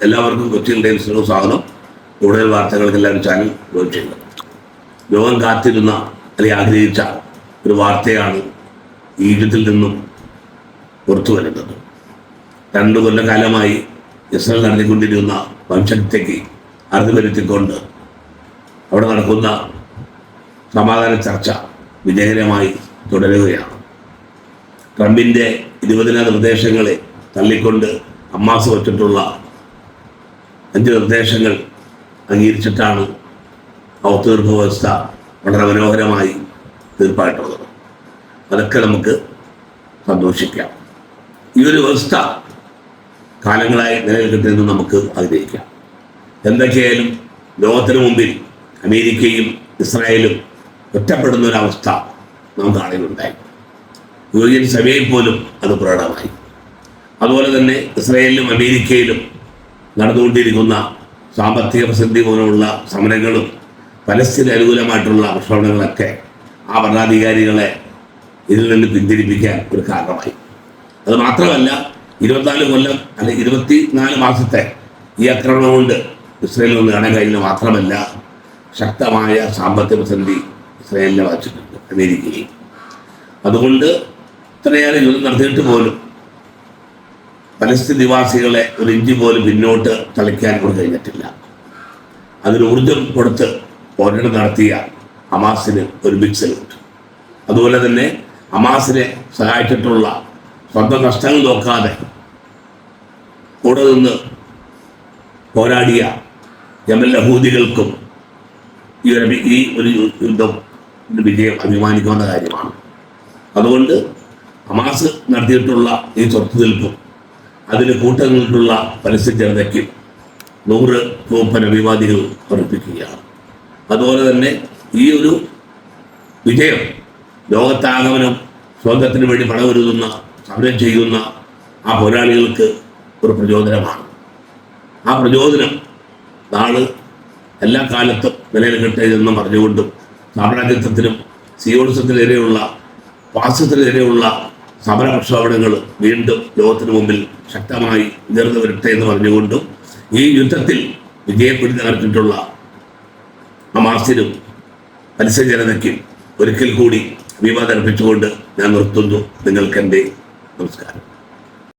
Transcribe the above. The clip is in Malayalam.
എല്ലാവർക്കും കൊച്ചിൻ ടൈംസിന് സ്വാഗതം. കൂടുതൽ വാർത്തകൾക്ക് എല്ലാവരും ചാനൽ ഫോളോ ചെയ്യുക. ലോകം കാത്തിരുന്ന അല്ലെങ്കിൽ ആഗ്രഹിച്ച ഒരു വാർത്തയാണ് ഈജിപ്തിൽ നിന്നും പുറത്തു വരുന്നത്. 2 കൊല്ലക്കാലമായി ഇസ്രായേൽ നടത്തിക്കൊണ്ടിരിക്കുന്ന വംശഹത്യയ്ക്ക് അറുതി വരുത്തിക്കൊണ്ട് അവിടെ നടക്കുന്ന സമാധാന ചർച്ച വിജയകരമായി തുടരുകയാണ്. ട്രംപിൻ്റെ 20 നിർദ്ദേശങ്ങളെ തള്ളിക്കൊണ്ട് ഹമാസ് വച്ചിട്ടുള്ള 5 നിർദ്ദേശങ്ങൾ അംഗീകരിച്ചിട്ടാണ് ആ ഒത്തുതീർപ്പ് വ്യവസ്ഥ വളരെ മനോഹരമായി തീർപ്പായിട്ടുള്ളത്. അതൊക്കെ നമുക്ക് സന്തോഷിക്കാം. ഈ ഒരു വ്യവസ്ഥ കാലങ്ങളായി നിലനിൽക്കട്ടെന്ന് നമുക്ക് ആഗ്രഹിക്കാം. എന്തൊക്കെയായാലും ലോകത്തിന് മുമ്പിൽ അമേരിക്കയും ഇസ്രായേലും ഒറ്റപ്പെടുന്ന ഒരവസ്ഥ നാം കാണുകയുണ്ടായി. യുഎൻ സഭയിൽ പോലും അത് പ്രകടമായി. അതുപോലെ തന്നെ ഇസ്രായേലിലും അമേരിക്കയിലും നടന്നുകൊണ്ടിരിക്കുന്ന സാമ്പത്തിക പ്രതിസന്ധി മൂലമുള്ള സമരങ്ങളും പലസ്തീന് അനുകൂലമായിട്ടുള്ള പ്രക്ഷോഭങ്ങളൊക്കെ ആ ഭരണാധികാരികളെ ഇതിൽ നിന്ന് പിന്തിരിപ്പിക്കാൻ ഒരു കാരണമായി. അത് മാത്രമല്ല, 24 കൊല്ലം അല്ലെങ്കിൽ 24 മാസത്തെ ഈ ആക്രമണം കൊണ്ട് ഇസ്രായേലിൽ നിന്ന് നേടാൻ കഴിഞ്ഞ മാത്രമല്ല, ശക്തമായ സാമ്പത്തിക പ്രതിസന്ധി ഇസ്രായേലിനെ ബാധിച്ചിട്ടുണ്ട്, അമേരിക്കയെ. അതുകൊണ്ട് ഇത്രയേറെ യുദ്ധം നടത്തിയിട്ട് പോലും പലസ്തീൻ നിവാസികളെ ഒരു ഇഞ്ച് പോലും പിന്നോട്ട് തളിക്കാൻ കൂടെ കഴിഞ്ഞിട്ടില്ല. അതിന് ഊർജം കൊടുത്ത് പോരാട്ടം നടത്തിയ ഹമാസിന് ഒരു ബിഗ് സല്യൂട്ട്. അതുപോലെ തന്നെ ഹമാസിനെ സഹായിച്ചിട്ടുള്ള സ്വന്തം നഷ്ടങ്ങൾ നോക്കാതെ കൂടെ നിന്ന് പോരാടിയ യമൻ യഹൂദികൾക്കും ഈ ഒരു യുദ്ധം വിജയം അഭിമാനിക്കാവുന്ന കാര്യമാണ്. അതുകൊണ്ട് ഹമാസ് നടത്തിയിട്ടുള്ള ഈ ചെറുത്തുനിൽപ്പും അതിന് കൂട്ടുനിന്നിട്ടുള്ള പലസ്തീൻ ജനതയ്ക്ക് 100 ചുവപ്പൻ അഭിവാദികൾ അർപ്പിക്കുകയാണ്. അതുപോലെ തന്നെ ഈ ഒരു വിജയം ലോകത്താകമനം സ്വാതന്ത്ര്യത്തിന് വേണ്ടി പടവരുതുന്ന സമരം ചെയ്യുന്ന ആ പോരാളികൾക്ക് ഒരു പ്രചോദനമാണ്. ആ പ്രചോദനം നാളെ എല്ലാ കാലത്തും നിലനിൽക്കട്ടെ എന്നും പറഞ്ഞുകൊണ്ടും സാമ്രാജ്യത്വത്തിനും സിയോണിസത്തിനെതിരെയുള്ള ഫാസിസത്തിനെതിരെയുള്ള സമര പ്രക്ഷോഭങ്ങൾ വീണ്ടും ലോകത്തിന് മുമ്പിൽ ശക്തമായി ഉയർന്നു വരട്ടെ എന്ന് പറഞ്ഞുകൊണ്ടും ഈ യുദ്ധത്തിൽ വിജയപ്പെടുത്തി നടത്തിയിട്ടുള്ള ഹമാസിനും പലസ്തീൻ ജനതയ്ക്കും ഒരിക്കൽ കൂടി അഭിവാദം അർപ്പിച്ചുകൊണ്ട് ഞാൻ നിർത്തുന്നു. നിങ്ങൾക്ക് എൻ്റെ നമസ്കാരം.